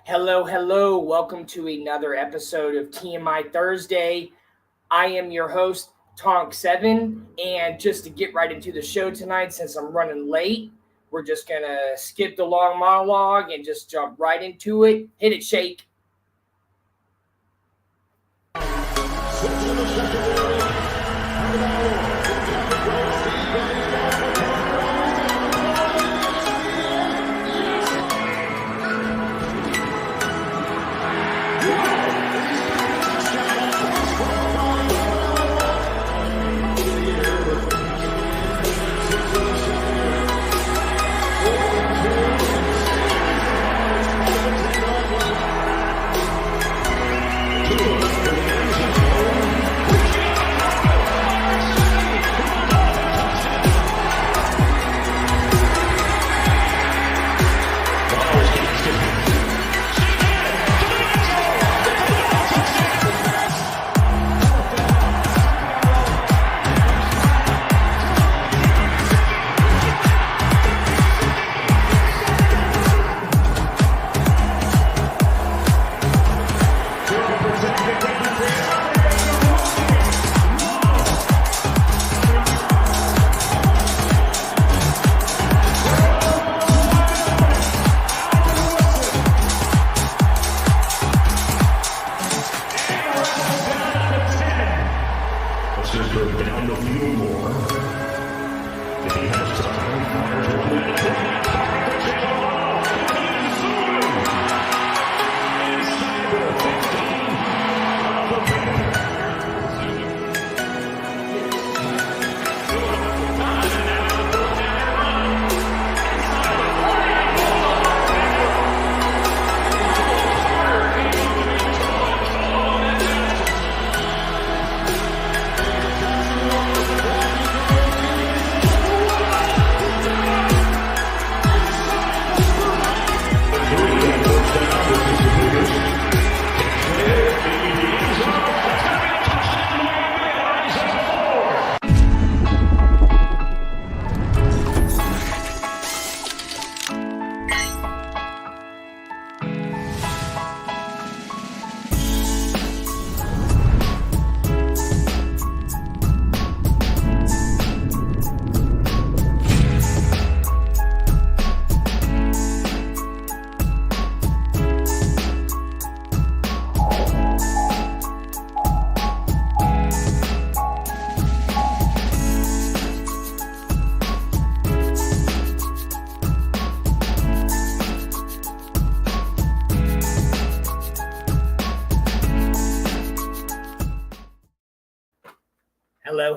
Hello, hello. Welcome to another episode of TMI Thursday. I am your host, Tonk 7. And just to get right into the show tonight, since I'm running late, we're just going to skip the long monologue and just jump right into it. Hit it, Shake.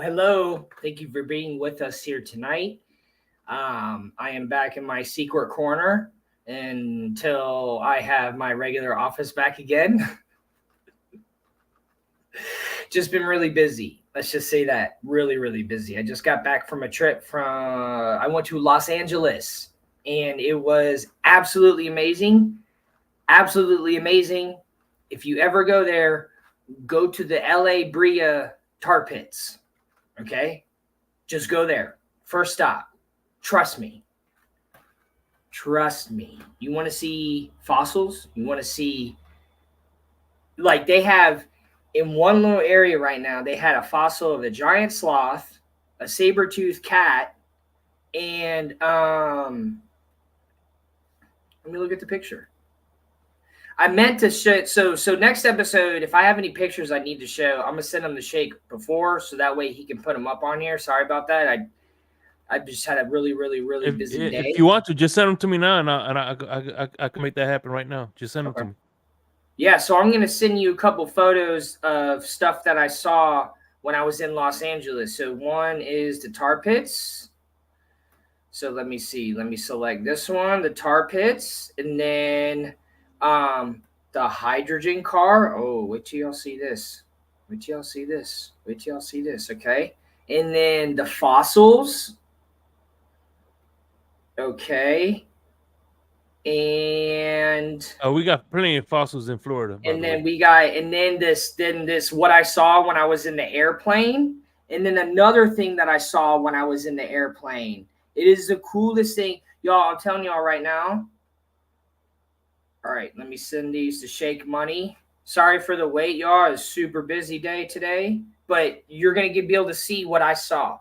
Hello. Thank you for being with us here tonight. I am back in my secret corner until I have my regular office back again. Just been really busy. Let's just say that. Really, really busy. I just got back from a trip I went to Los Angeles, and it was absolutely amazing. Absolutely amazing. If you ever go there, go to the LA Brea tar pits. Okay? Just go there. First stop. Trust me. You want to see fossils? You want to see, like, they have in one little area right now, they had a fossil of a giant sloth, a saber-toothed cat, and let me look at the picture. I meant to show, so next episode, if I have any pictures I need to show, I'm gonna send them to Shake before, so that way he can put them up on here. Sorry about that. I just had a really busy day. If you want to, just send them to me now, and I can make that happen right now. Just send them to me. Yeah, so I'm gonna send you a couple photos of stuff that I saw when I was in Los Angeles. So one is the tar pits. So let me see. Let me select this one, the tar pits, and then the hydrogen car. Oh, wait till y'all see this. Okay. And then the fossils. Okay. And we got plenty of fossils in Florida. And then this what I saw when I was in the airplane. And then another thing that I saw when I was in the airplane. It is the coolest thing. Y'all, I'm telling y'all right now. All right, let me send these to Shake Money. Sorry for the wait, y'all. It's a super busy day today, but you're gonna be able to see what I saw.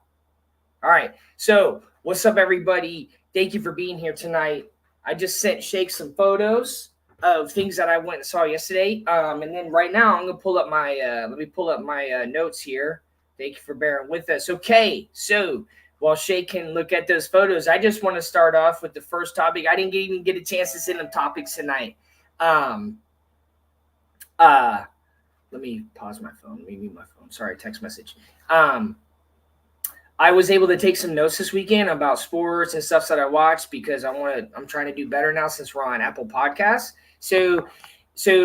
All right. So, what's up, everybody? Thank you for being here tonight. I just sent Shake some photos of things that I went and saw yesterday. And then right now, I'm gonna pull up my. Let me pull up my notes here. Thank you for bearing with us. Okay. So while Shake can look at those photos, I just want to start off with the first topic. I didn't even get a chance to send them topics tonight. Um. Uh. Let me pause my phone. Let me mute my phone. Sorry, text message. I was able to take some notes this weekend about sports and stuff that I watched because I'm trying to do better now since we're on Apple Podcasts. So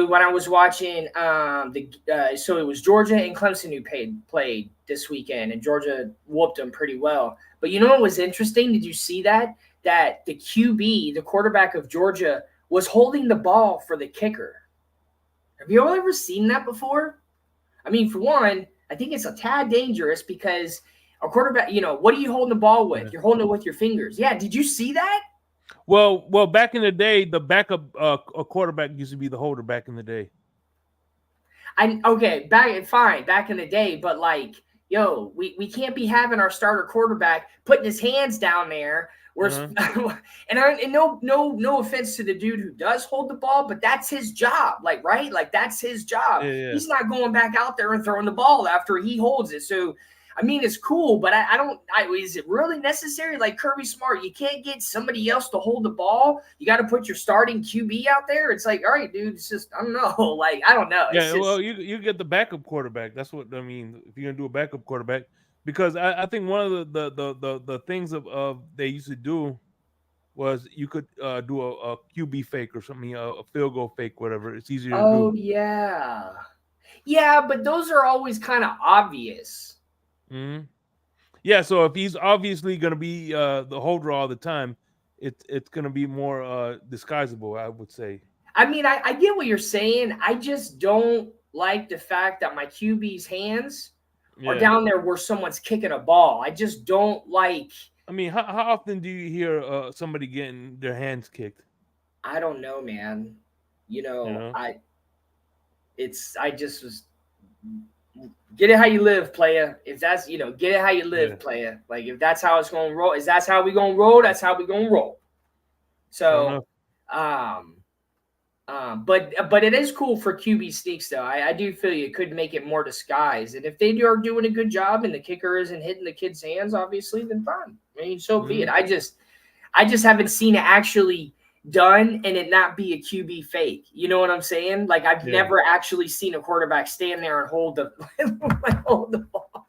when I was watching so it was Georgia and Clemson who played this weekend, and Georgia whooped them pretty well. But you know what was interesting? Did you see that the QB, the quarterback of Georgia, was holding the ball for the kicker? Have you all ever seen that before? I mean, for one, I think it's a tad dangerous because a quarterback, what are you holding the ball with? Yeah. You're holding it with your fingers. Yeah. Did you see that? Well, back in the day, the backup a quarterback used to be the holder back in the day. Okay, back in the day, but like, yo, we can't be having our starter quarterback putting his hands down there. And no offense to the dude who does hold the ball, but that's his job. Like, right? Like, that's his job. Yeah. He's not going back out there and throwing the ball after he holds it. So I mean, it's cool, but is it really necessary? Like Kirby Smart, you can't get somebody else to hold the ball. You got to put your starting QB out there. It's like, all right, dude, it's just, I don't know. Like, I don't know. Yeah, well, you get the backup quarterback. That's what I mean. If you're gonna do a backup quarterback, because I think one of the things of they used to do was you could do a QB fake or something, a field goal fake, whatever. It's easier to do. Oh, yeah. Yeah, but those are always kind of obvious. Mm-hmm. Yeah, so if he's obviously going to be the holder all the time, it's going to be more disguisable, I would say. I mean, I get what you're saying. I just don't like the fact that my QB's hands are down there where someone's kicking a ball. I just don't like. I mean, how often do you hear somebody getting their hands kicked? I don't know, man. I just was. Get it how you live, player. If that's get it how you live, player. Like if that's how it's gonna roll, is that's how we gonna roll? That's how we gonna roll. So, but it is cool for QB sneaks though. I do feel you could make it more disguised, and if they are doing a good job and the kicker isn't hitting the kid's hands, obviously, then fine. I mean, so be it. I just haven't seen it actually done and it not be a QB fake. You know what I'm saying? Like I've never actually seen a quarterback stand there and hold the ball.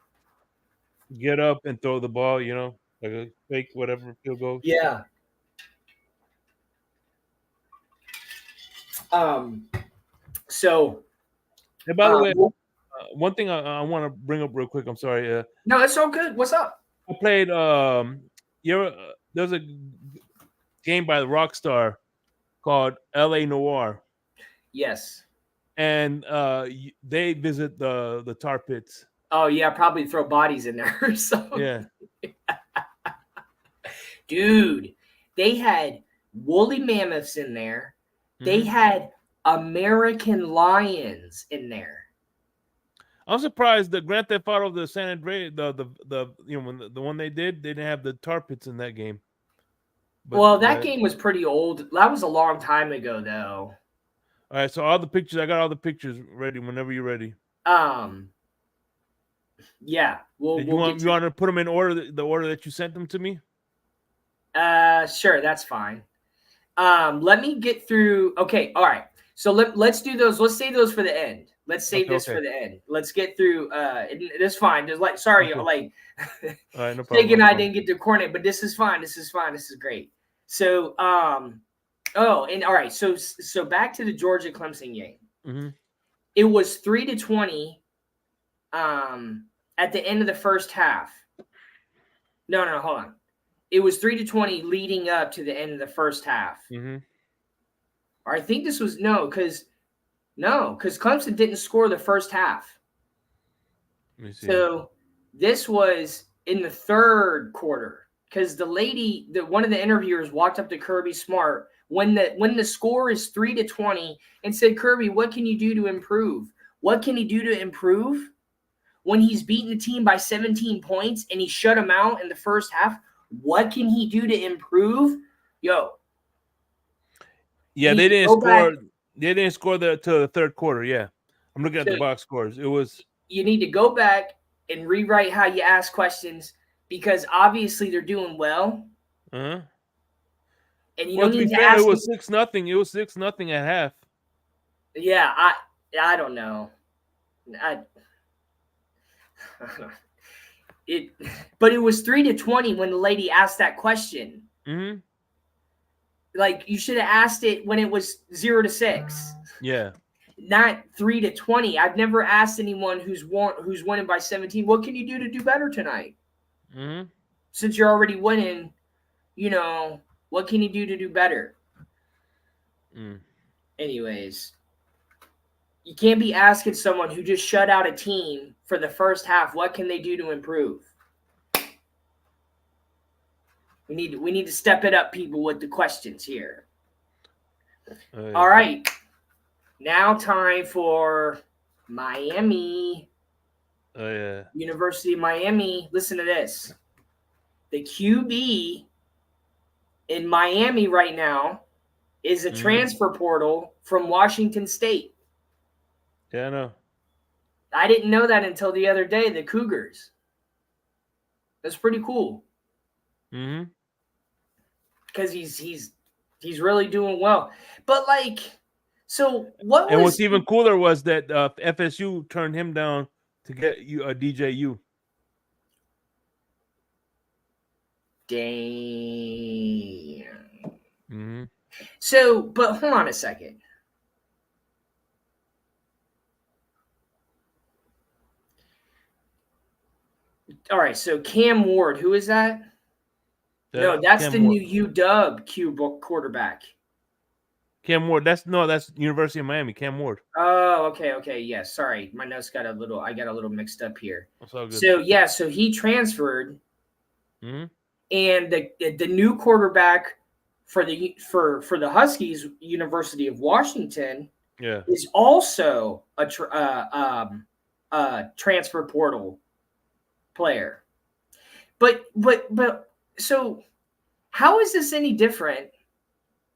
Get up and throw the ball, like a fake whatever field goal. Yeah. So and by the way, one thing I want to bring up real quick. I'm sorry. No, it's all good. What's up? I played there's a game by the Rockstar called LA Noir. Yes. And they visit the tar pits. Oh yeah, probably throw bodies in there. So yeah. Dude, they had woolly mammoths in there. They had American lions in there. I'm surprised the Grand Theft Auto, the San Andreas, the one they didn't have the tar pits in that game. But, well, that game was pretty old. That was a long time ago, though. All right, so I got all the pictures ready whenever you're ready. Yeah. You want to put them in order, the order that you sent them to me? Sure, that's fine. Let me get through. Okay, all right. So let's do those. Let's save those for the end. Let's save this for the end. Let's get through. It's fine. Just like sorry, all right, no problem. Jake and I didn't get to coordinate, but this is fine. This is great. So and all right. So back to the Georgia Clemson game. Mm-hmm. It was 3-20. At the end of the first half. No, hold on. It was 3-20 leading up to the end of the first half. Mm-hmm. Or I think this was because Clemson didn't score the first half. Let me see. So this was in the third quarter because one of the interviewers walked up to Kirby Smart when the score is 3-20 and said, Kirby, what can you do to improve? What can he do to improve? When he's beaten the team by 17 points and he shut him out in the first half, what can he do to improve? Yo. Yeah, they didn't score. They didn't score to the third quarter. Yeah, I'm looking at the box scores. It was. You need to go back and rewrite how you ask questions because obviously they're doing well. Uh-huh. And you don't need to ask. It was 6-0. It was 6-0 at half. Yeah, I don't know. But it was 3-20 when the lady asked that question. Mm-hmm. Like you should have asked it when it was 0-6. Yeah. Not 3-20. I've never asked anyone who's winning by 17. What can you do to do better tonight? Mm-hmm. Since you're already winning, what can you do to do better? Anyways, you can't be asking someone who just shut out a team for the first half, what can they do to improve? We need to step it up, people, with the questions here. All right. Now time for Miami. Oh, yeah. University of Miami. Listen to this. The QB in Miami right now is a transfer portal from Washington State. Yeah, I know. I didn't know that until the other day, the Cougars. That's pretty cool. Mm-hmm. Because he's really doing well. But, like, so what was... And what's even cooler was that FSU turned him down to get you a DJU. Damn. Mm-hmm. So, but hold on a second. All right, so Cam Ward, who is that? No, that's Cam the Ward. New UW quarterback. Cam Ward. That's University of Miami. Cam Ward. Oh, okay. Yeah, sorry, my notes I got a little mixed up here. That's all good. So yeah, so he transferred, and the new quarterback for the Huskies, University of Washington, is also a transfer portal player. But so how is this any different?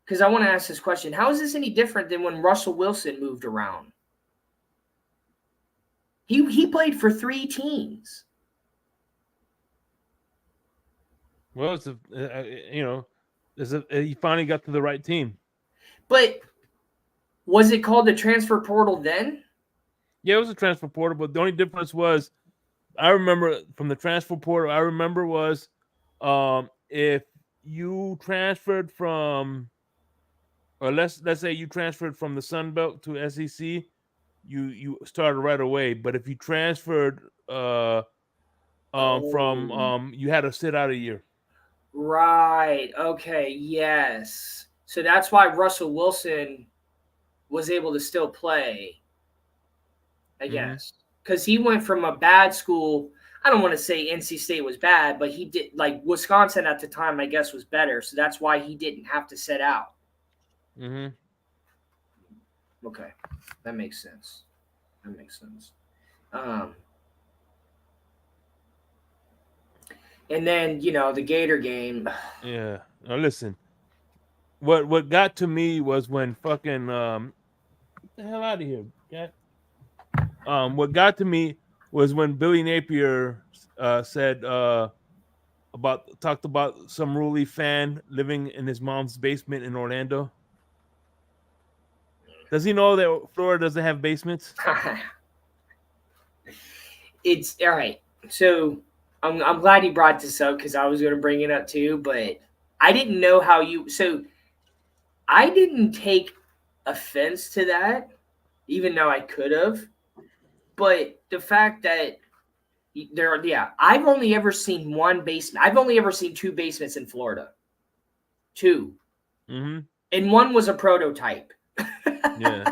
Because I want to ask this question. How is this any different than when Russell Wilson moved around? He played for 3 teams. Well, it's he finally got to the right team. But was it called the transfer portal then? Yeah, it was a transfer portal, but the only difference was, I remember from the transfer portal, was if you transferred from, or let's say you transferred from the Sun Belt to SEC, you started right away. But if you transferred from you had to sit out a year. Right. Okay. Yes. So that's why Russell Wilson was able to still play, I guess, because he went from a bad school. I don't want to say NC State was bad, but he did, like, Wisconsin at the time, I guess, was better. So that's why he didn't have to sit out. Okay. That makes sense. And then, the Gator game. Yeah. Now listen. What got to me was when fucking get the hell out of here. Okay? What got to me was when Billy Napier said talked about some Ruley fan living in his mom's basement in Orlando. Does he know that Florida doesn't have basements? It's all right. So I'm glad you brought this up because I was going to bring it up too, but I didn't know how you. So I didn't take offense to that, even though I could have. But the fact that I've only ever seen one basement. I've only ever seen 2 basements in Florida. 2. And one was a prototype. Yeah.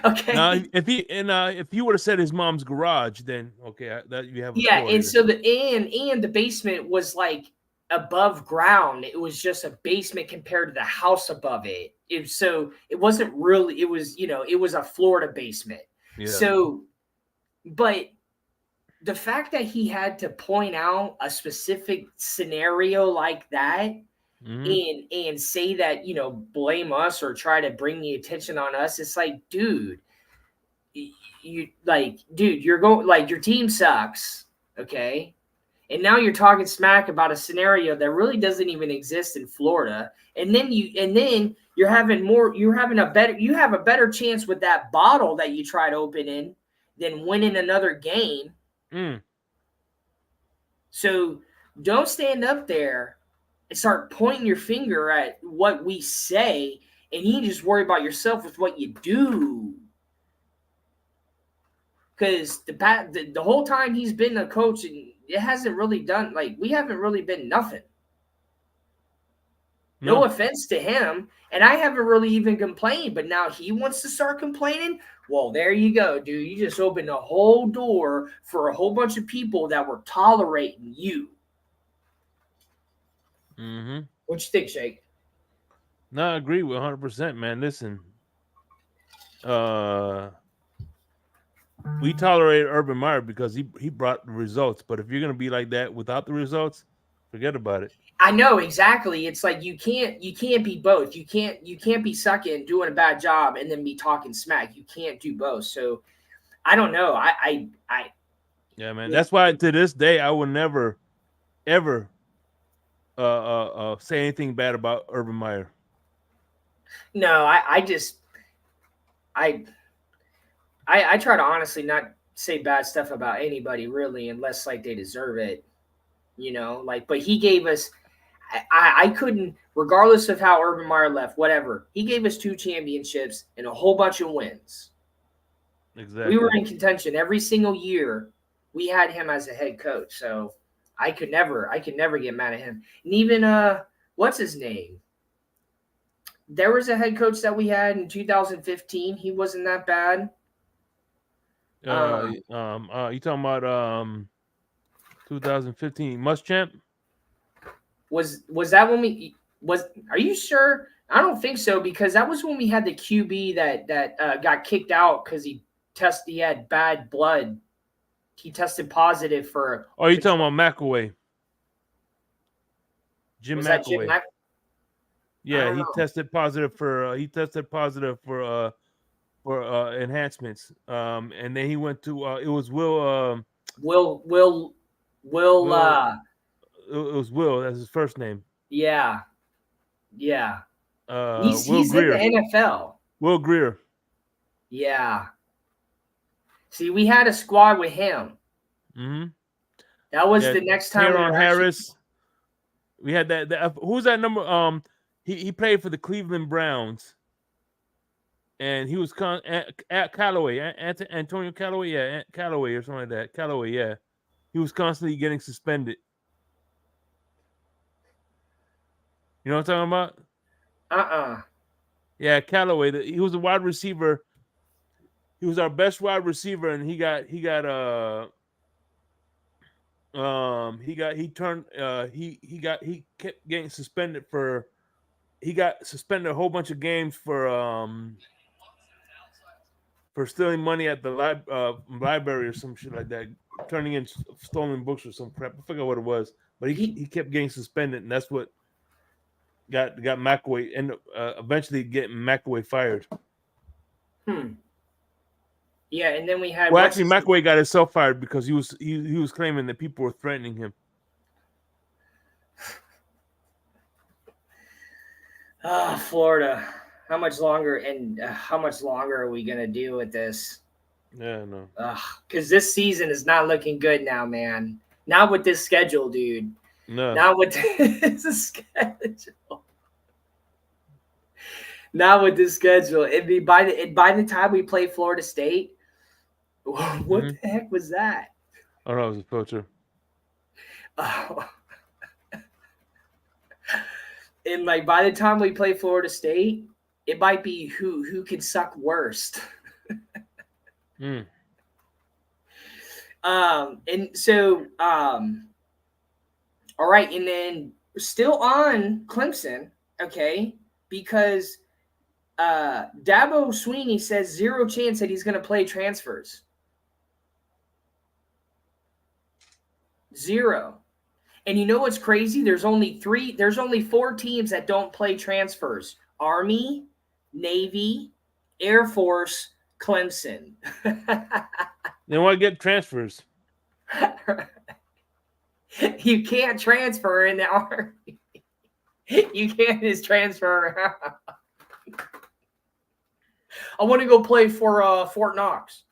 Okay. Now, if he would have said his mom's garage, then okay, that you have. Yeah, and so the basement was like above ground. It was just a basement compared to the house above it. So it wasn't really, it was, it was a Florida basement. Yeah. So, but the fact that he had to point out a specific scenario like that and say that, blame us or try to bring the attention on us, it's like, dude, you're going, like, your team sucks, okay? And now you're talking smack about a scenario that really doesn't even exist in Florida. And then you have a better chance with that bottle that you tried opening than winning another game. So don't stand up there and start pointing your finger at what we say, and you just worry about yourself with what you do. Because the whole time he's been a coach, and it hasn't really done, like, we haven't really been nothing. No offense to him, and I haven't really even complained, but now he wants to start complaining. Well, there you go, dude. You just opened a whole door for a whole bunch of people that were tolerating you. What you think, Shake? No, I agree with 100%, man. Listen, we tolerated Urban Meyer because he brought the results. But if you're gonna be like that without the results, forget about it. I know exactly. It's like you can't be both. You can't be sucking, doing a bad job, and then be talking smack. You can't do both. So I don't know. Yeah, man. That's why to this day I will never ever say anything bad about Urban Meyer. No, I try to honestly not say bad stuff about anybody really, unless like they deserve it. But he gave us. I couldn't, regardless of how Urban Meyer left, whatever. He gave us 2 championships and a whole bunch of wins. Exactly. We were in contention every single year. We had him as a head coach, so I could never get mad at him. And even what's his name? There was a head coach that we had in 2015. He wasn't that bad. You talking about 2015 Muschamp? Was that when we was? Are you sure? I don't think so, because that was when we had the QB that got kicked out because he had bad blood. He tested positive for. Oh, you talking about McElway? Jim Was McElway. that Jim Yeah, he tested positive for enhancements. And then he went to it was Will. Will. It was Will. That's his first name. Yeah. He's Greer. in the NFL. Will Greer. Yeah. See, we had a squad with him. That was the next time. Aaron Harris. We had that. Who's that number? He played for the Cleveland Browns, and he was at Callaway, Antonio Callaway, yeah, Callaway or something like that. Callaway, yeah. He was constantly getting suspended. You know what I'm talking about? Yeah, Callaway. He was a wide receiver. He was our best wide receiver, and he kept getting suspended for. He got suspended a whole bunch of games for stealing money at the library or some shit like that, turning in stolen books or some crap. I forget what it was, but he kept getting suspended, and that's what got McElway and eventually getting McElway fired. Yeah, and then we had. Well, actually, McElway got himself fired because he was claiming that people were threatening him. Florida. How much longer are we gonna deal with this? Yeah, no. Because this season is not looking good now, man. Not with this schedule, dude. No. Not with this schedule. Not with this schedule. It'd be by the time we play Florida State. What the heck was that? Oh, no, it was a filter. Oh. And like by the time we play Florida State, it might be who could suck worst. And so All right, and then still on Clemson, okay, because Dabo Sweeney says 0 chance that he's going to play transfers. 0. And you know what's crazy? There's only 4 teams that don't play transfers. Army, Navy, Air Force, Clemson. They want to get transfers. You can't transfer in the Army. You can't just transfer. I want to go play for Fort Knox.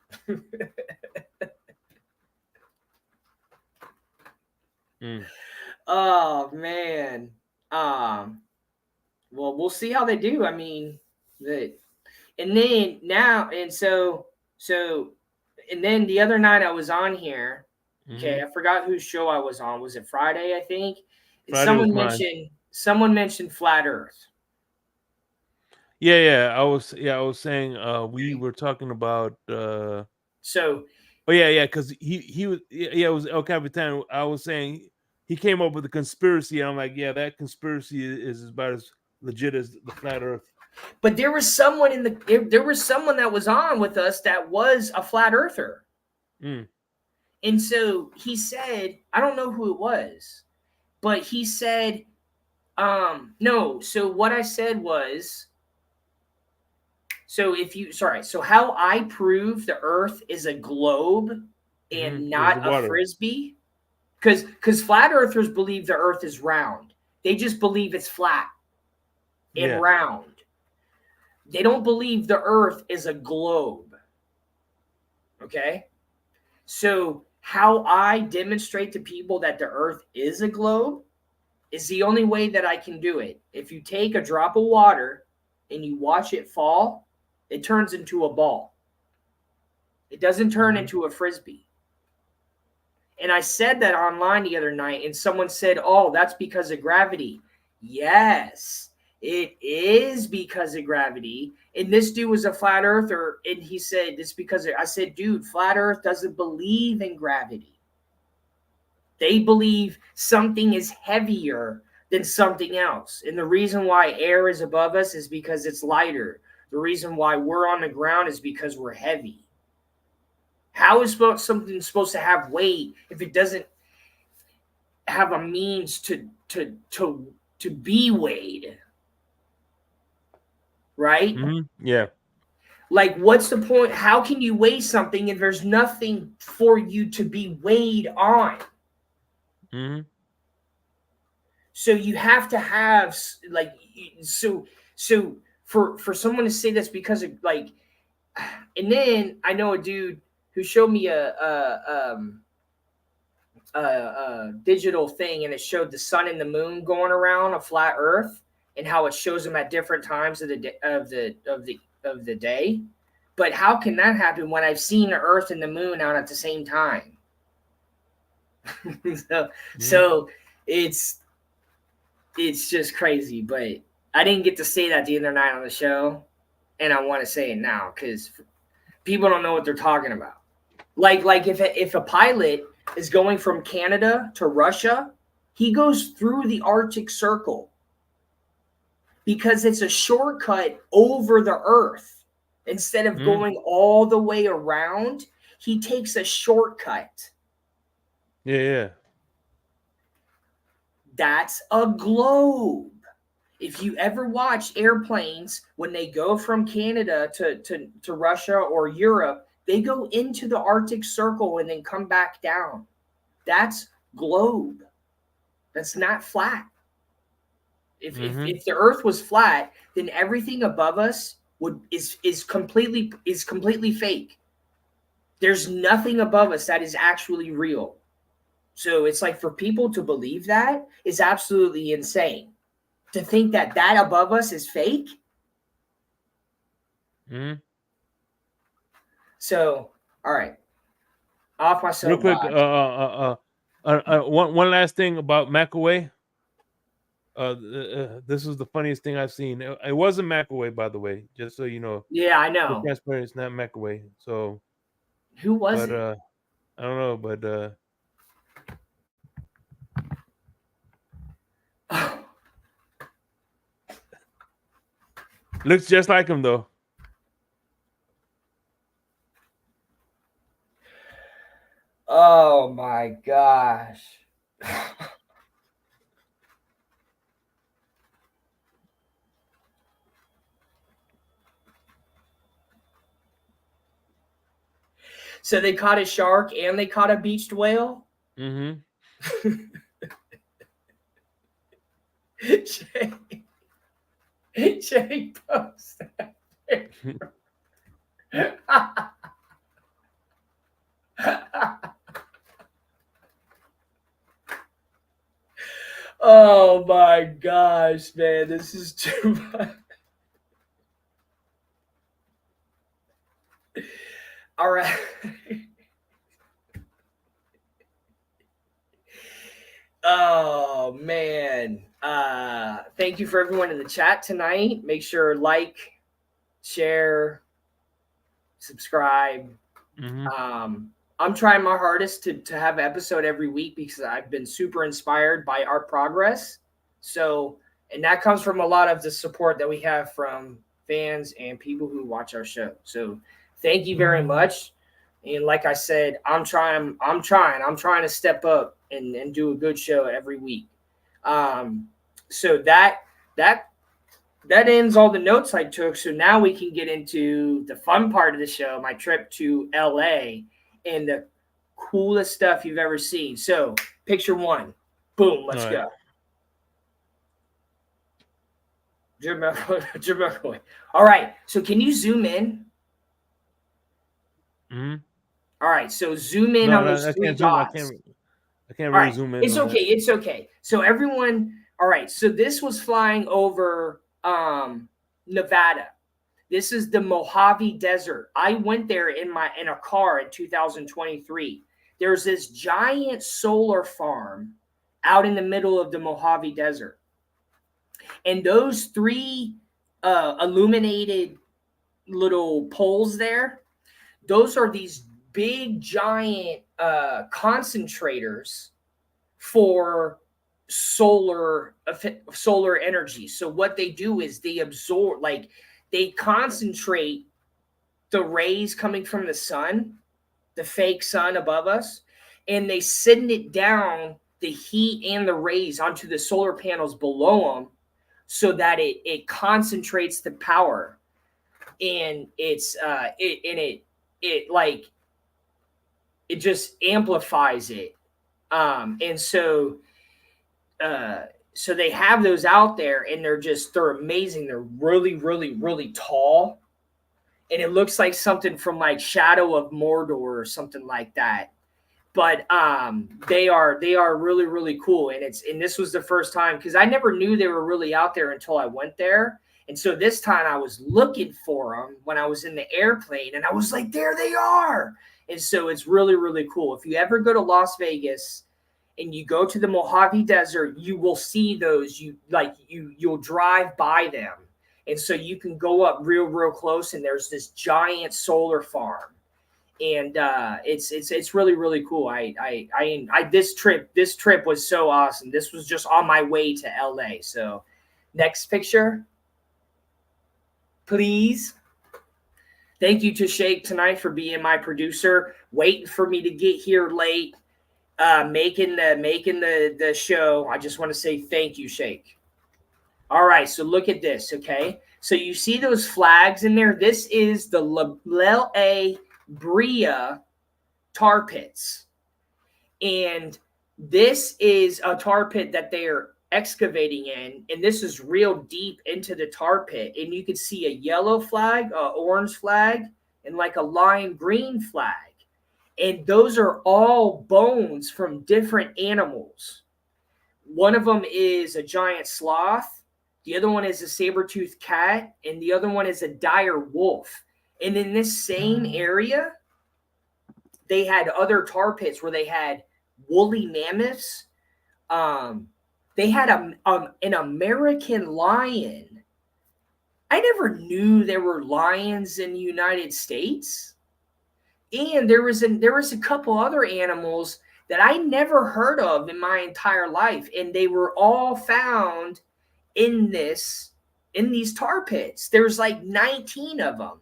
Oh man. Well, we'll see how they do. I mean, and then now and so and then the other night I was on here. Okay, I forgot whose show I was on. Was it Friday? I think. And someone mentioned flat Earth. Yeah. I was saying we were talking about So. Oh yeah, because he was it was El Capitan. I was saying he came up with a conspiracy, and I'm like, yeah, that conspiracy is about as legit as the flat Earth. But there was someone that was on with us that was a flat earther. And so he said, I don't know who it was, but he said, no. So what I said was, so how I prove the Earth is a globe and not a frisbee, because flat earthers believe the Earth is round. They just believe it's flat and round. They don't believe the Earth is a globe. Okay? So how I demonstrate to people that the Earth is a globe is the only way that I can do it. If you take a drop of water and you watch it fall, it turns into a ball. It doesn't turn into a frisbee. And I said that online the other night, and someone said, oh, that's because of gravity. Yes, it is because of gravity. And this dude was a flat earther, and he said it's because I said, dude, flat Earth doesn't believe in gravity. They believe something is heavier than something else. And the reason why air is above us is because it's lighter. The reason why we're on the ground is because we're heavy. How is something supposed to have weight if it doesn't have a means to be weighed? Right? Yeah. Like, what's the point? How can you weigh something if there's nothing for you to be weighed on? So you have to have so for someone to say that's because of like, and then I know a dude who showed me a digital thing, and it showed the sun and the moon going around a flat Earth, and how it shows them at different times of the day. But how can that happen when I've seen the Earth and the moon out at the same time? So it's just crazy. But I didn't get to say that the other night on the show, and I want to say it now because people don't know what they're talking about. Like if a pilot is going from Canada to Russia, he goes through the Arctic Circle because it's a shortcut over the Earth. Instead of going all the way around, he takes a shortcut. Yeah. That's a globe. If you ever watch airplanes, when they go from Canada to Russia or Europe, they go into the Arctic Circle and then come back down. That's globe. That's not flat. If the Earth was flat, then everything above us is completely fake. There's nothing above us that is actually real. So it's like, for people to believe that is absolutely insane. To think that above us is fake. So, all right. Off my soapbox. Real quick, one last thing about McAway. This is the funniest thing I've seen. It wasn't McAway, by the way, just so you know. Yeah, I know. Transparent, it's not McAway. So who was it? I don't know, but Looks just like him though. Oh my gosh. So they caught a shark and they caught a beached whale. Mm-hmm. Shay post that. Oh my gosh, man, this is too much. All right. Oh man. Thank you for everyone in the chat tonight. Make sure like, share, subscribe. Mm-hmm. I'm trying my hardest to have an episode every week because I've been super inspired by our progress. So, and that comes from a lot of the support that we have from fans and people who watch our show. So, thank you very much. And like I said, I'm trying to step up and do a good show every week. So that ends all the notes I took. So now we can get into the fun part of the show, my trip to LA and the coolest stuff you've ever seen. So picture one. Boom, let's go. All right. So can you zoom in? Mm-hmm. All right. So zoom in on those I three can't zoom. dots. I can't All really right. zoom in It's on okay. that. It's okay. So everyone, all right. So this was flying over Nevada. This is the Mojave Desert. I went there in a car in 2023. There's this giant solar farm out in the middle of the Mojave Desert. And those three illuminated little poles there, those are these big giant concentrators for solar energy. So what they do is they absorb, like they concentrate the rays coming from the sun, the fake sun above us, and they send it down, the heat and the rays, onto the solar panels below them, so that it concentrates the power, and it just amplifies it. And so so they have those out there, and they're amazing. They're really, really, really tall, and it looks like something from like Shadow of Mordor or something like that. But they are really, really cool, and this was the first time, because I never knew they were really out there until I went there. And so this time I was looking for them when I was in the airplane, and I was like, there they are. And so it's really, really cool. If you ever go to Las Vegas and you go to the Mojave Desert, you will see those. You'll drive by them, and so you can go up real close, and there's this giant solar farm, and it's really, really cool. This trip was so awesome. This was just on my way to LA. So next picture, please. Thank you to Shake tonight for being my producer, waiting for me to get here late, making the show. I just want to say thank you, Shake. All right, so look at this, okay? So you see those flags in there? This is the La Brea tar pits. And this is a tar pit that they are excavating in, and this is real deep into the tar pit. And you can see a yellow flag, a orange flag, and like a lime green flag. And those are all bones from different animals. One of them is a giant sloth, the other one is a saber-toothed cat, and the other one is a dire wolf. And in this same area, they had other tar pits where they had woolly mammoths. They had an American lion. I never knew there were lions in the United States. And there was a couple other animals that I never heard of in my entire life, and they were all found in this in these tar pits. There's like 19 of them.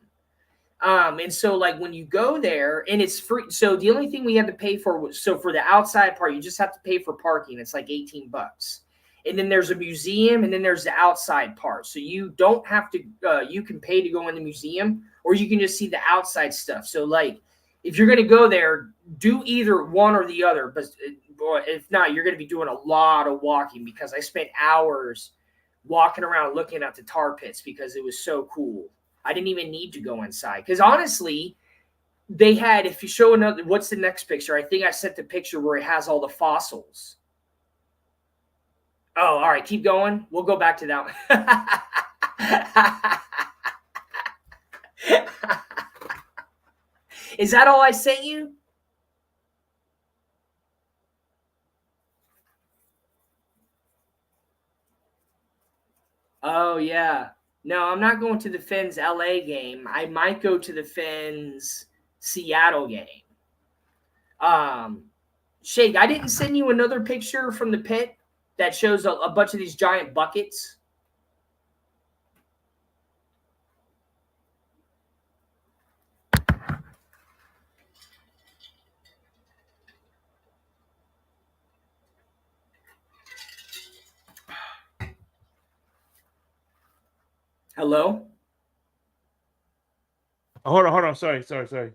And so like when you go there and it's free, so the only thing we had to pay for was, so for the outside part, you just have to pay for parking. It's like $18. And then there's a museum, and then there's the outside part. So you don't have to, you can pay to go in the museum, or you can just see the outside stuff. So like, if you're going to go there, do either one or the other. But if not, you're going to be doing a lot of walking, because I spent hours walking around looking at the tar pits because it was so cool. I didn't even need to go inside, because honestly, they had, if you show another, what's the next picture? I think I sent the picture where it has all the fossils. Oh, all right, keep going. We'll go back to that one. Is that all I sent you? Oh, yeah. No, I'm not going to the Fins LA game. I might go to the Fins Seattle game. Shake, I didn't send you another picture from the pit that shows a bunch of these giant buckets. Hello? Hold on. Sorry. 1 second.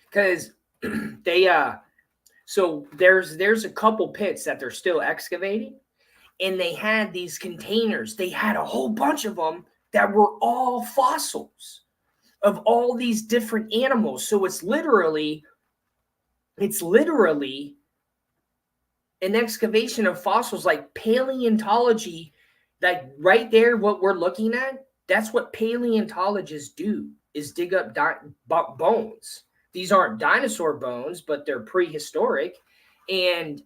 Because they so there's a couple pits that they're still excavating, and they had these containers. They had a whole bunch of them that were all fossils of all these different animals. So it's literally an excavation of fossils, like paleontology. Like right there, what we're looking at, that's what paleontologists do, is dig up bones. These aren't dinosaur bones, but they're prehistoric. And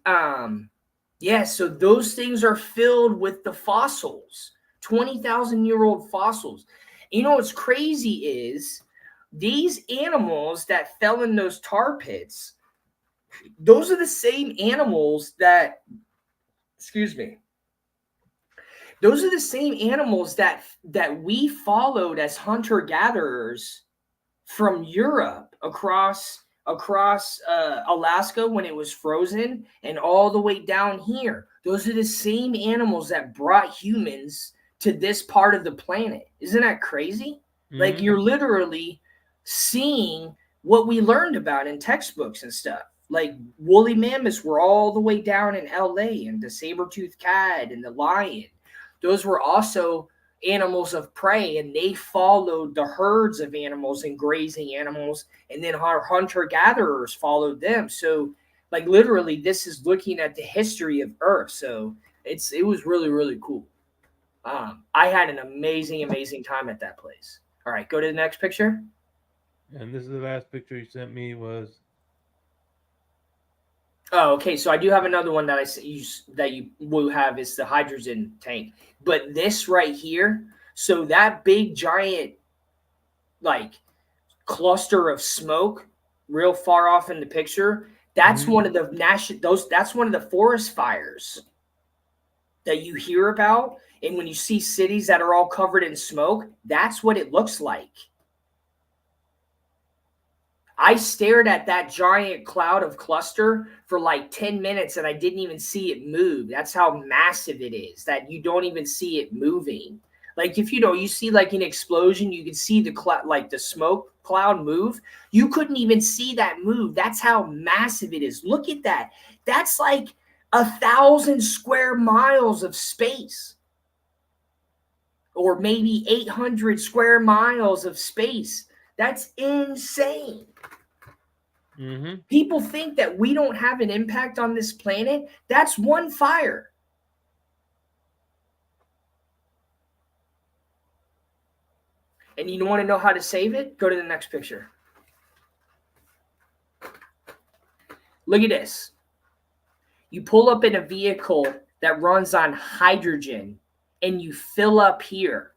yeah, so those things are filled with the fossils, 20,000-year-old fossils. You know what's crazy is these animals that fell in those tar pits, those are the same animals that, excuse me, those are the same animals that we followed as hunter-gatherers from Europe across Alaska when it was frozen, and all the way down here. Those are the same animals that brought humans to this part of the planet. Isn't that crazy? Mm-hmm. Like, you're literally seeing what we learned about in textbooks and stuff. Like, woolly mammoths were all the way down in LA, and the saber-toothed cat and the lion. Those were also animals of prey, and they followed the herds of animals and grazing animals, and then our hunter-gatherers followed them. So, like, literally, this is looking at the history of Earth. So it was really, really cool. I had an amazing time at that place. All right, go to the next picture. And this is the last picture you sent me was. Oh, okay. So I do have another one that you will have, is the hydrogen tank. But this right here, so that big giant like cluster of smoke real far off in the picture, that's one of the that's one of the forest fires that you hear about. And when you see cities that are all covered in smoke, that's what it looks like. I stared at that giant cloud of cluster for like 10 minutes, and I didn't even see it move. That's how massive it is, that you don't even see it moving. Like, if you see like an explosion, you can see the like the smoke cloud move. You couldn't even see that move. That's how massive it is. Look at that. That's like 1,000 square miles of space, or maybe 800 square miles of space. That's insane. Mm-hmm. People think that we don't have an impact on this planet. That's one fire. And you want to know how to save it? Go to the next picture. Look at this. You pull up in a vehicle that runs on hydrogen, and you fill up here.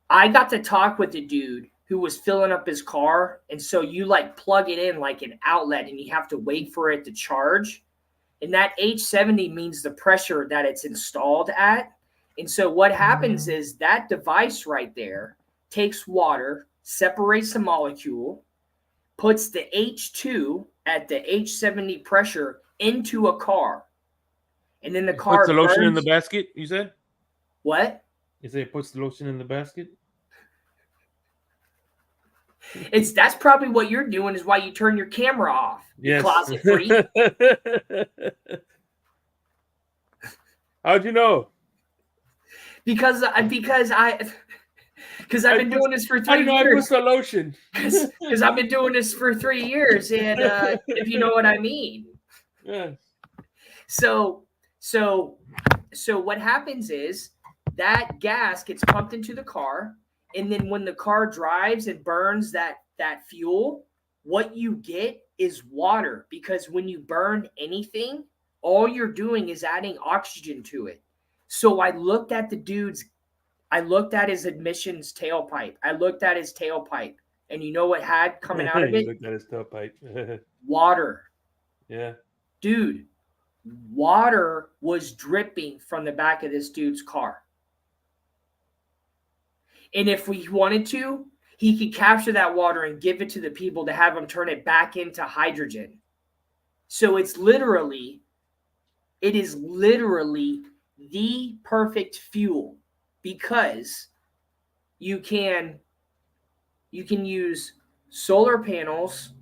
I got to talk with a dude who was filling up his car. And so you like plug it in like an outlet, and you have to wait for it to charge. And that H70 means the pressure that it's installed at. And so what happens is that device right there takes water, separates the molecule, puts the H2 at the H70 pressure into a car. And then the It puts the car lotion in the burns. basket. You said. What? You say it puts the lotion in the basket. That's probably what you're doing is why you turn your camera off, you Yes. closet freak. How'd you know? Because I've been doing this for How do you 3 know I put years. the lotion? Because I've been doing this for 3 years, and if you know what I mean. Yes. So what happens is that gas gets pumped into the car, and then when the car drives and burns that fuel, what you get is water, because when you burn anything, all you're doing is adding oxygen to it. So I looked at his emissions tailpipe. I looked at his tailpipe, and you know what had coming out of You it? looked at his tailpipe. Water. Yeah. Dude, water was dripping from the back of this dude's car. And if we wanted to, he could capture that water and give it to the people to have them turn it back into hydrogen. So it is literally the perfect fuel, because you can use solar panels,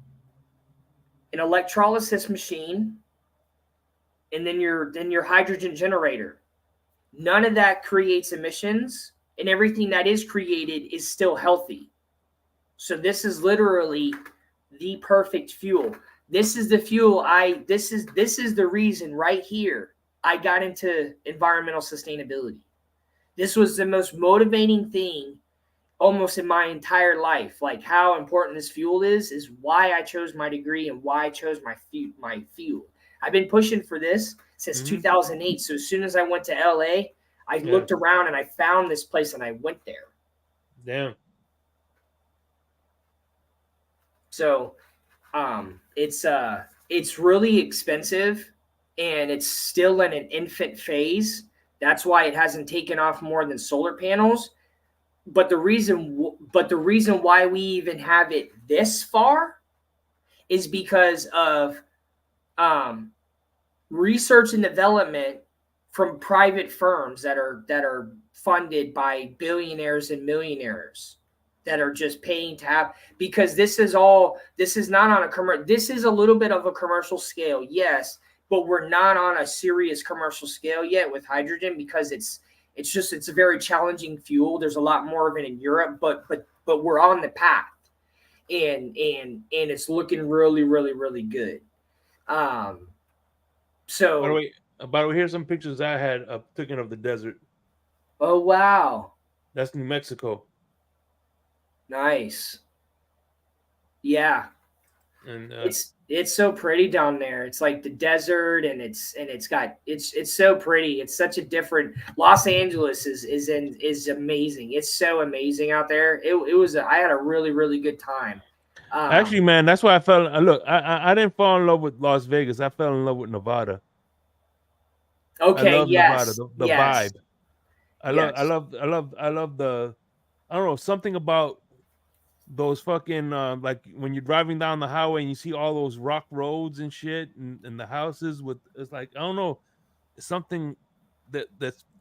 an electrolysis machine, and then your hydrogen generator. None of that creates emissions, and everything that is created is still healthy. So this is literally the perfect fuel. This is the fuel this is the reason right here I got into environmental sustainability. This was the most motivating thing almost in my entire life. Like, how important this fuel is why I chose my degree and why I chose my field. I've been pushing for this since 2008. So as soon as I went to LA, I looked around and I found this place and I went there. Damn. So it's really expensive, and it's still in an infant phase. That's why it hasn't taken off more than solar panels. But the reason why we even have it this far is because of research and development from private firms that are funded by billionaires and millionaires that are just paying to have, because this is not on a this is a little bit of a commercial scale, yes, but we're not on a serious commercial scale yet with hydrogen, because it's a very challenging fuel. There's a lot more of it in Europe, but we're on the path, and it's looking really, really, really good. So by the way, here's some pictures I had taken of the desert. oh wow, that's New Mexico. Nice. Yeah. And it's so pretty down there. It's like the desert, and it's so pretty. It's such a different. Los Angeles is amazing. It's so amazing out there. I had a really, really good time. Actually, man, that's why I fell. Look, I didn't fall in love with Las Vegas. I fell in love with Nevada. Okay. I love Nevada. The yes. vibe. I love the. I don't know, something about those fucking like when you're driving down the highway and you see all those rock roads and shit, and the houses with, it's like, I don't know, something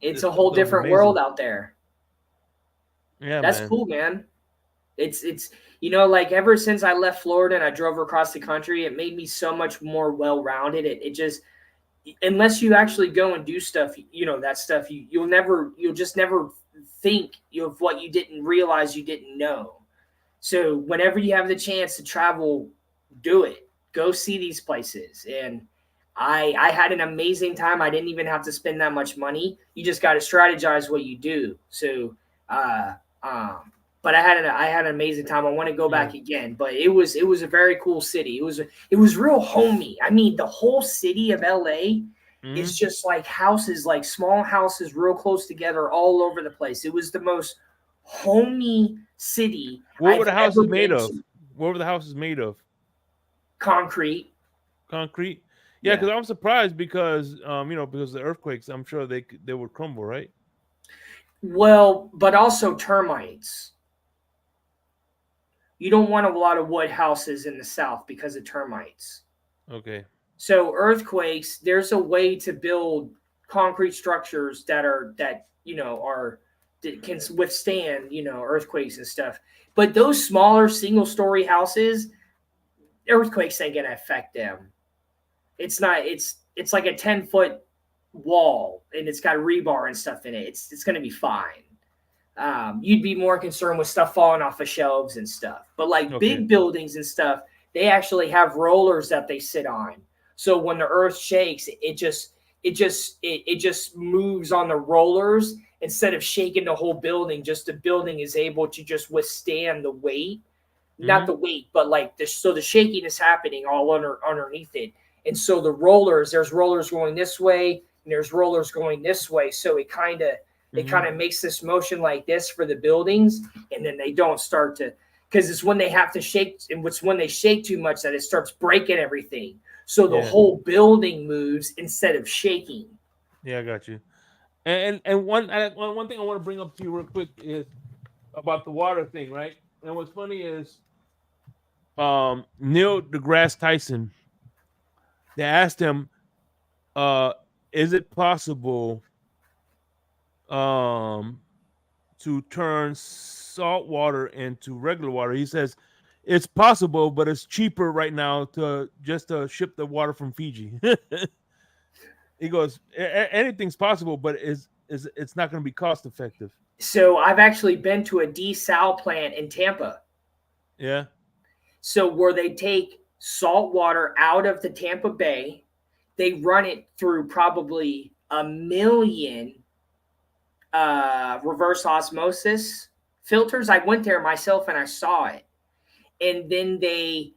it's a whole different amazing. world out there. Yeah, that's man. Cool, man. It's like ever since I left Florida and I drove across the country, it made me so much more well-rounded. It just, unless you actually go and do stuff, that stuff you'll just never think of what you didn't realize you didn't know. So whenever you have the chance to travel, do it. Go see these places. And I had an amazing time. I didn't even have to spend that much money. You just got to strategize what you do. So, but I had an amazing time. I want to go back again. But it was a very cool city. It was real homey. I mean, the whole city of LA is just like houses, like small houses, real close together, all over the place. It was the most homey city. What were the houses made of? What were the houses made of? Concrete. Yeah, because I'm surprised because because of the earthquakes, I'm sure they would crumble, right? Well, but also termites. You don't want a lot of wood houses in the south because of termites. Okay. So earthquakes, there's a way to build concrete structures that are that can withstand earthquakes and stuff. But those smaller single story houses, earthquakes ain't gonna affect them. It's not. It's like a 10-foot wall and it's got rebar and stuff in it. It's gonna be fine. You'd be more concerned with stuff falling off of shelves and stuff. But like Okay. big buildings and stuff, they actually have rollers that they sit on. So when the earth shakes, it just moves on the rollers instead of shaking the whole building. Just the building is able to just withstand the weight, not Mm-hmm. the weight, but like so the shaking is happening all underneath it. And so there's rollers going this way and there's rollers going this way. So it kind of makes this motion like this for the buildings, and then they don't start to, because it's when they have to shake, and it's when they shake too much that it starts breaking everything. So the Yeah. whole building moves instead of shaking. Yeah, I got you. And one thing I want to bring up to you real quick is about the water thing, right? And what's funny is Neil deGrasse Tyson, they asked him, uh, is it possible um to turn salt water into regular water? He says it's possible, but it's cheaper right now to ship the water from Fiji. He goes, anything's possible, but is it's not going to be cost effective. So I've actually been to a desal plant in Tampa. Yeah. So where they take salt water out of the Tampa Bay, they run it through probably a million reverse osmosis filters. I went there myself and I saw it. And then they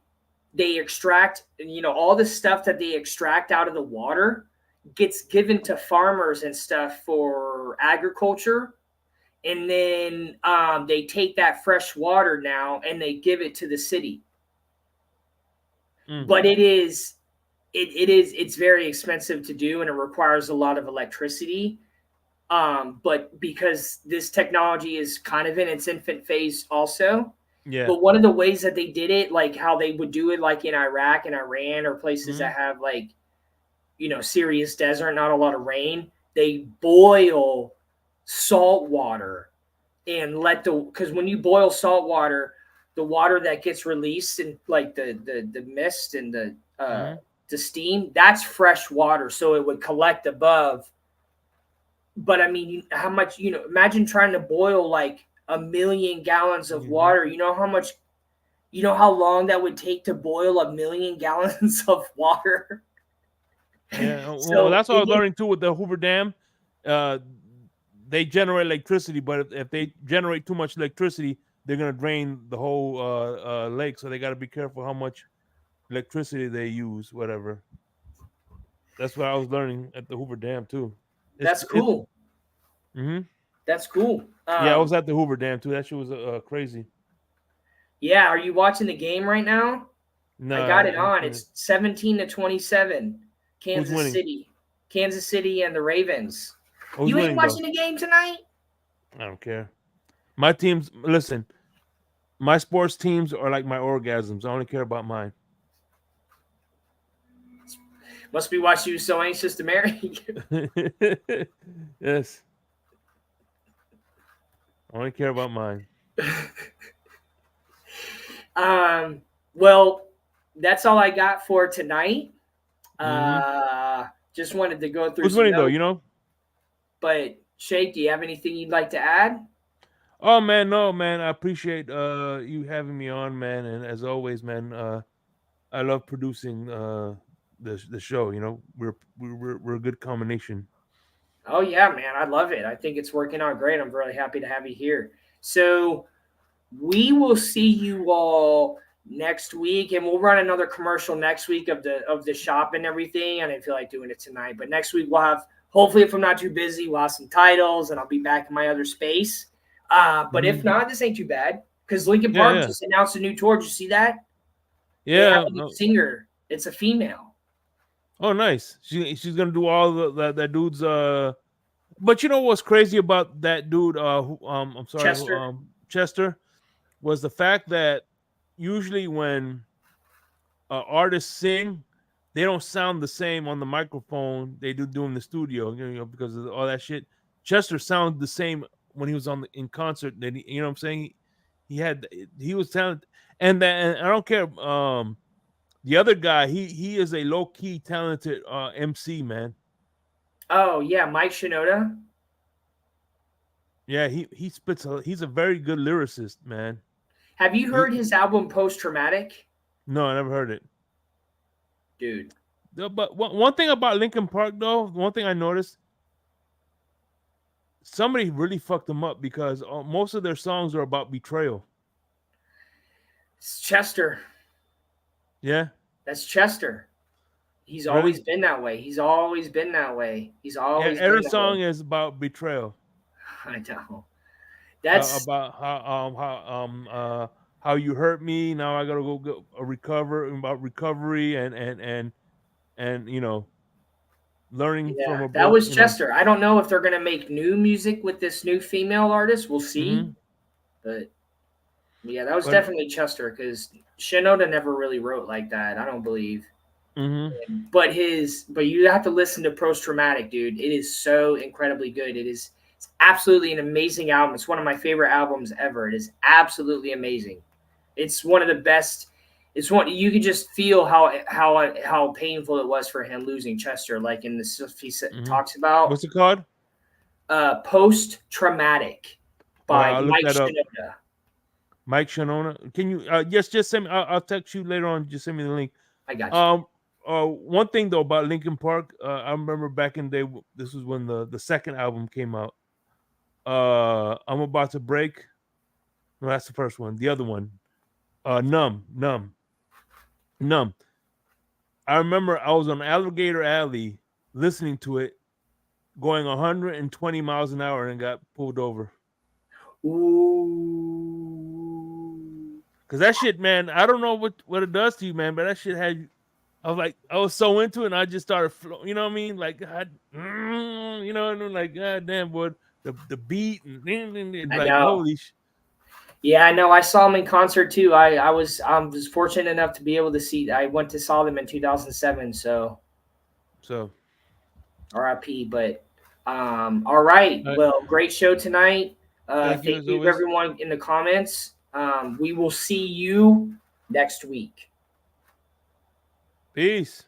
extract, all the stuff that they extract out of the water gets given to farmers and stuff for agriculture. And then they take that fresh water now and they give it to the city. Mm. But it's very expensive to do and it requires a lot of electricity. But because this technology is kind of in its infant phase also. Yeah. But one of the ways that they did it, like how they would do it, like in Iraq and Iran or places Mm. that have like, serious desert, not a lot of rain, they boil salt water and because when you boil salt water, the water that gets released and like the mist and Mm. the steam, that's fresh water. So it would collect above. But I mean, how much, imagine trying to boil like a million gallons of Mm-hmm. water. How long that would take to boil a million gallons of water? Yeah. Well, So that's what I was learning too with the Hoover Dam. Uh, they generate electricity, but if they generate too much electricity, they're gonna drain the whole lake. So they got to be careful how much electricity they use. Whatever. That's what I was learning at the Hoover Dam too. that's It's. cool. Mm-hmm. That's cool. Yeah, I was at the Hoover Dam too. That shit was crazy. Yeah, are you watching the game right now? I got Nah, it on. It's 17-27, who's Kansas winning? City. Kansas City and the Ravens. Who's You ain't winning though? watching the game tonight? I don't care. My teams. Listen, my sports teams are like my orgasms. I only care about mine. Must be why she was so anxious to marry you. Yes, I only care about mine. um, well, that's all I got for tonight. Hmm. Just wanted to go through Who's some winning though? notes. You know? But Shake, do you have anything you'd like to add? Oh man, no man. I appreciate you having me on, man. And as always, man, I love producing the show. You know, we're a good combination. Oh yeah, man, I love it. I think it's working out great. I'm really happy to have you here. So we will see you all next week, and we'll run another commercial next week of the shop and everything. I didn't feel like doing it tonight, but next week we'll have, hopefully, if I'm not too busy, we'll have some titles, and I'll be back in my other space. But if Hmm. not, this ain't too bad because Lincoln Yeah, Park yeah, just announced a new tour. Did you see that? They have yeah. a new singer. It's a female. Oh, nice. She's gonna do all that dude's But you know what's crazy about that dude? I'm sorry, Chester. Chester, was the fact that usually when artists sing, they don't sound the same on the microphone they do in the studio, because of all that shit. Chester sounded the same when he was in concert. That you know what I'm saying? He was talented, and I don't care. The other guy, he is a low key talented MC, man. Oh yeah, Mike Shinoda. Yeah, he spits. He's a very good lyricist, man. Have you heard He his album Post Traumatic? No, I never heard it. Dude. But one thing about Linkin Park, though, one thing I noticed, somebody really fucked them up because most of their songs are about betrayal. It's Chester. Yeah, That's Chester. He's always really. been that way. He's always been that way. He's Yeah, always been every that way. song is about betrayal. I know. That's About how you hurt me. Now I gotta go recover, about recovery and learning from yeah, a that broke. was Chester. I don't know if they're gonna make new music with this new female artist. We'll see. Mm-hmm. But yeah, that was But definitely Chester because Shinoda never really wrote like that. I don't believe. mm-hmm. But you have to listen to Post Traumatic, dude. It is so incredibly good. It's absolutely an amazing album. It's one of my favorite albums ever. It is absolutely amazing. It's one of the best. It's one you could just feel how painful it was for him losing Chester. Like in the stuff Mm-hmm. talks about, What's it called? Post Traumatic All by right, I'll look Mike that up. Shinoda. Mike Shanona. Can you just send me? I'll text you later on. Just send me the link. I got you. One thing though about Linkin Park, I remember back in the day. This was when the second album came out. I'm about to break. No, that's the first one. The other one, numb. I remember I was on Alligator Alley listening to it, going 120 miles an hour, and got pulled over. Ooh. Cause that shit, man, I don't know what it does to you, man, but that shit had. I was so into it, and I just started, you know what I mean? Like, and like, God damn, boy, the beat and I like, know. holy sh. Yeah, I know. I saw them in concert too. I was fortunate enough to be able to see. I went to saw them in 2007. So So, RIP. But all right. all right, Well, great show tonight. thank you Thank as you always. everyone in the comments. We will see you next week. Peace.